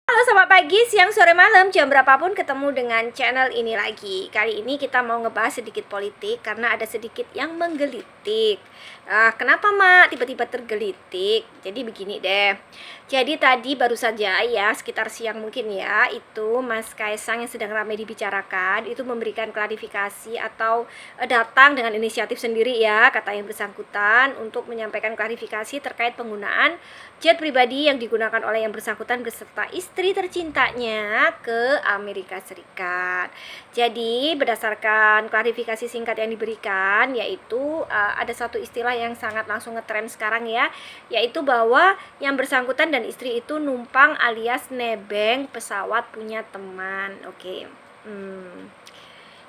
Halo selamat pagi, siang, sore, malam, jam berapapun ketemu dengan channel ini lagi. Kali ini kita mau ngebahas sedikit politik karena ada sedikit yang menggelitik. Kenapa Mak tiba-tiba tergelitik? Jadi begini deh. Jadi tadi baru saja ya sekitar siang mungkin ya, itu Mas Kaisang yang sedang ramai dibicarakan itu memberikan klarifikasi atau datang dengan inisiatif sendiri ya, kata yang bersangkutan untuk menyampaikan klarifikasi terkait penggunaan jet pribadi yang digunakan oleh yang bersangkutan beserta istri tercintanya ke Amerika Serikat. Jadi berdasarkan klarifikasi singkat yang diberikan, yaitu ada satu istilah yang sangat langsung ngetren sekarang ya, yaitu bahwa yang bersangkutan dan istri itu numpang alias nebeng pesawat punya teman. Oke.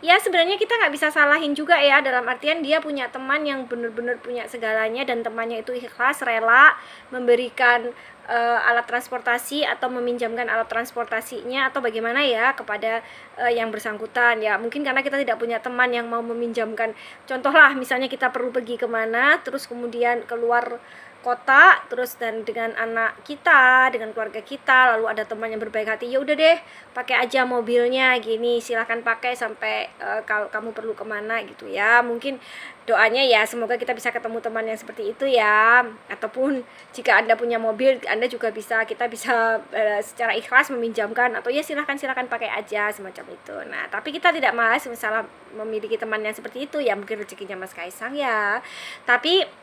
Ya sebenarnya kita nggak bisa salahin juga ya, dalam artian dia punya teman yang benar-benar punya segalanya dan temannya itu ikhlas rela memberikan alat transportasi atau meminjamkan alat transportasinya atau bagaimana ya kepada yang bersangkutan ya. Mungkin karena kita tidak punya teman yang mau meminjamkan, contohlah misalnya kita perlu pergi kemana terus kemudian keluar kota terus dan dengan anak kita, dengan keluarga kita, lalu ada teman yang berbaik hati, ya udah deh pakai aja mobilnya gini, silahkan pakai sampai kalau kamu perlu kemana gitu ya. Mungkin doanya ya semoga kita bisa ketemu teman yang seperti itu ya, ataupun jika Anda punya mobil Anda juga bisa, kita bisa secara ikhlas meminjamkan atau ya silahkan pakai aja semacam itu. Nah tapi kita tidak bahas misalnya memiliki teman yang seperti itu ya, mungkin rezekinya Mas Kaisang ya. Tapi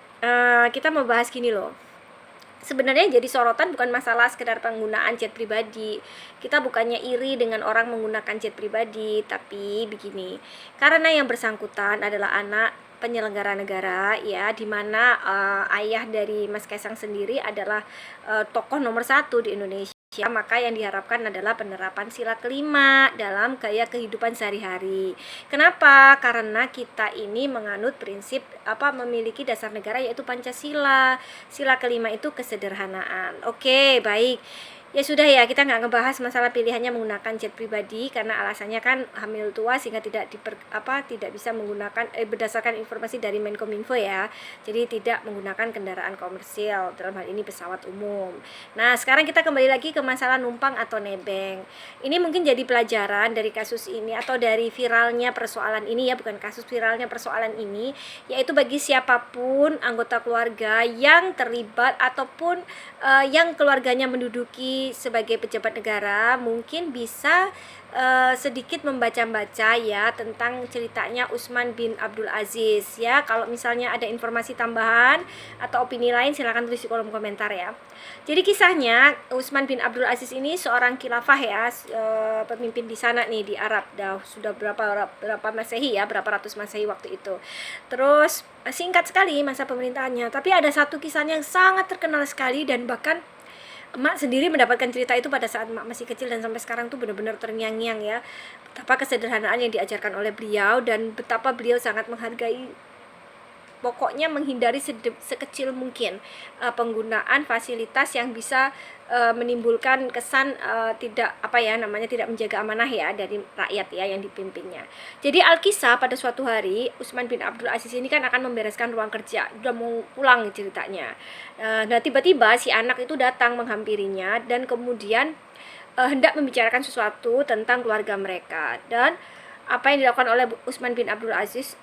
kita mau bahas gini loh, sebenarnya jadi sorotan bukan masalah sekedar penggunaan jet pribadi. Kita bukannya iri dengan orang menggunakan jet pribadi, tapi begini, karena yang bersangkutan adalah anak penyelenggara negara ya, dimana ayah dari Mas Kaisang sendiri adalah tokoh nomor 1 di Indonesia. Maka yang diharapkan adalah penerapan sila kelima dalam gaya kehidupan sehari-hari. Kenapa? Karena kita ini menganut prinsip memiliki dasar negara yaitu Pancasila. Sila kelima itu kesederhanaan. Oke, baik. Ya sudah ya, kita nggak ngebahas masalah pilihannya menggunakan jet pribadi karena alasannya kan hamil tua sehingga tidak bisa menggunakan berdasarkan informasi dari Menkominfo ya. Jadi tidak menggunakan kendaraan komersil, dalam hal ini pesawat umum. Nah, sekarang kita kembali lagi ke masalah numpang atau nebeng. Ini mungkin jadi pelajaran dari kasus ini atau dari viralnya persoalan ini ya, bukan kasus, viralnya persoalan ini, yaitu bagi siapapun anggota keluarga yang terlibat ataupun yang keluarganya menduduki sebagai pejabat negara, mungkin bisa sedikit membaca-baca ya tentang ceritanya Utsman bin Abdul Aziz ya. Kalau misalnya ada informasi tambahan atau opini lain silahkan tulis di kolom komentar ya. Jadi kisahnya Utsman bin Abdul Aziz ini seorang khilafah ya, pemimpin di sana nih di Arab. Sudah berapa Masehi ya, berapa ratus Masehi waktu itu. Terus singkat sekali masa pemerintahannya, tapi ada satu kisahnya yang sangat terkenal sekali dan bahkan emak sendiri mendapatkan cerita itu pada saat emak masih kecil dan sampai sekarang tuh benar-benar terngiang-ngiang ya, betapa kesederhanaan yang diajarkan oleh beliau dan betapa beliau sangat menghargai, pokoknya menghindari sekecil mungkin penggunaan fasilitas yang bisa menimbulkan kesan tidak menjaga amanah ya dari rakyat ya yang dipimpinnya. Jadi Alkisah pada suatu hari Utsman bin Abdul Aziz ini kan akan membereskan ruang kerja, udah mau pulang ceritanya. Nah tiba-tiba si anak itu datang menghampirinya dan kemudian hendak membicarakan sesuatu tentang keluarga mereka. Dan apa yang dilakukan oleh Utsman bin Abdul Aziz,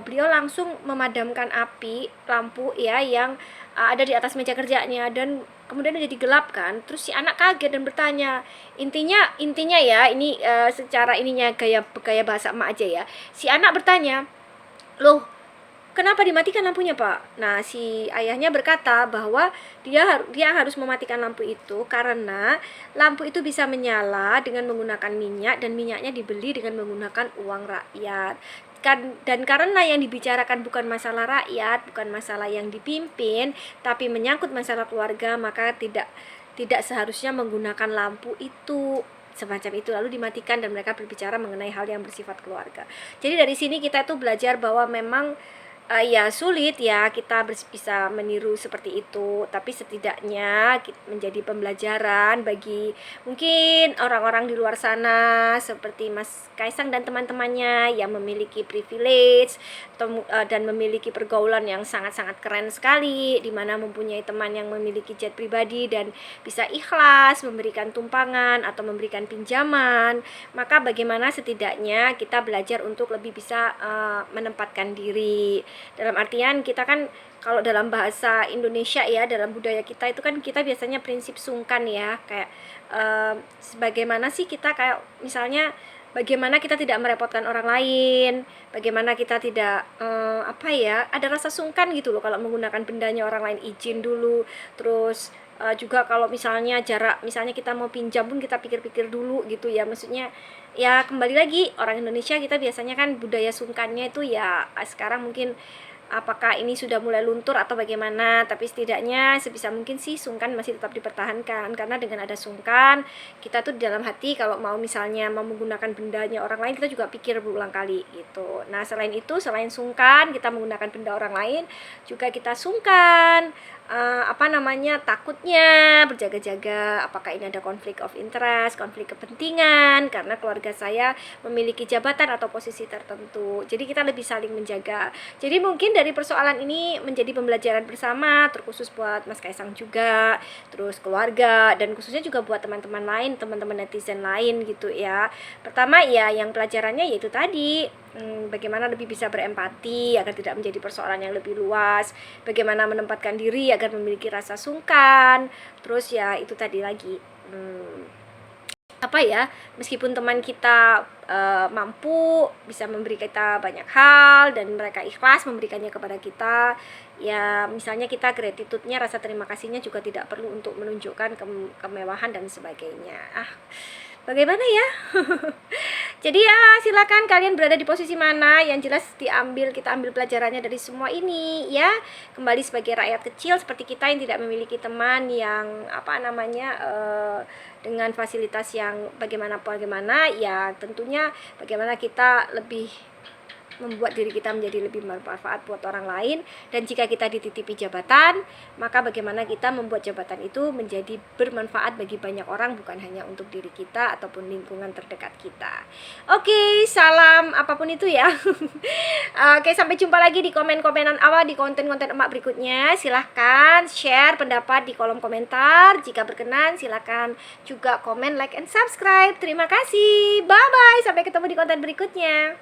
beliau langsung memadamkan api lampu ya yang ada di atas meja kerjanya dan kemudian jadi gelap kan. Terus si anak kaget dan bertanya, intinya ya ini secara ininya gaya bahasa emak aja ya. Si anak bertanya, "Loh, kenapa dimatikan lampunya Pak?" Nah si ayahnya berkata bahwa dia harus mematikan lampu itu karena lampu itu bisa menyala dengan menggunakan minyak dan minyaknya dibeli dengan menggunakan uang rakyat. Dan karena yang dibicarakan bukan masalah rakyat, bukan masalah yang dipimpin, tapi menyangkut masalah keluarga, maka tidak seharusnya menggunakan lampu itu semacam itu, lalu dimatikan dan mereka berbicara mengenai hal yang bersifat keluarga. Jadi dari sini kita tuh belajar bahwa memang ya sulit ya kita bisa meniru seperti itu, tapi setidaknya menjadi pembelajaran bagi mungkin orang-orang di luar sana seperti Mas Kaisang dan teman-temannya yang memiliki privilege dan memiliki pergaulan yang sangat-sangat keren sekali, di mana mempunyai teman yang memiliki jet pribadi dan bisa ikhlas memberikan tumpangan atau memberikan pinjaman. Maka bagaimana setidaknya kita belajar untuk lebih bisa menempatkan diri. Dalam artian kita kan kalau dalam bahasa Indonesia ya, dalam budaya kita itu kan kita biasanya prinsip sungkan ya, kayak sebagaimana sih kita kayak misalnya bagaimana kita tidak merepotkan orang lain, bagaimana kita tidak ada rasa sungkan gitu loh kalau menggunakan bendanya orang lain, izin dulu. Terus juga kalau misalnya misalnya kita mau pinjam pun kita pikir-pikir dulu gitu ya, maksudnya ya kembali lagi orang Indonesia kita biasanya kan budaya sungkannya itu ya sekarang mungkin apakah ini sudah mulai luntur atau bagaimana, tapi setidaknya sebisa mungkin sih sungkan masih tetap dipertahankan, karena dengan ada sungkan kita tuh di dalam hati kalau mau misalnya mau menggunakan bendanya orang lain kita juga pikir berulang kali gitu. Nah selain itu, selain sungkan kita menggunakan benda orang lain, juga kita sungkan takutnya berjaga-jaga apakah ini ada konflik of interest, konflik kepentingan karena keluarga saya memiliki jabatan atau posisi tertentu, jadi kita lebih saling menjaga. Jadi mungkin dari persoalan ini menjadi pembelajaran bersama, terkhusus buat Mas Kaisang juga, terus keluarga, dan khususnya juga buat teman-teman lain, teman-teman netizen lain gitu ya. Pertama ya yang pelajarannya yaitu tadi, bagaimana lebih bisa berempati agar tidak menjadi persoalan yang lebih luas, bagaimana menempatkan diri agar memiliki rasa sungkan. Terus ya itu tadi lagi, meskipun teman kita mampu bisa memberi kita banyak hal dan mereka ikhlas memberikannya kepada kita, ya misalnya kita gratitude-nya, rasa terima kasihnya juga tidak perlu untuk menunjukkan kemewahan dan sebagainya. Bagaimana ya? Jadi ya silakan kalian berada di posisi mana, yang jelas kita ambil pelajarannya dari semua ini ya. Kembali sebagai rakyat kecil seperti kita yang tidak memiliki teman yang dengan fasilitas yang bagaimana ya, tentunya bagaimana kita lebih membuat diri kita menjadi lebih bermanfaat buat orang lain. Dan jika kita dititipi jabatan, maka bagaimana kita membuat jabatan itu menjadi bermanfaat bagi banyak orang, bukan hanya untuk diri kita ataupun lingkungan terdekat kita. Oke, salam apapun itu ya. Oke, sampai jumpa lagi di komen-komenan awal di konten-konten emak berikutnya. Silahkan share pendapat di kolom komentar. Jika berkenan silahkan juga komen, like, and subscribe. Terima kasih, bye bye, sampai ketemu di konten berikutnya.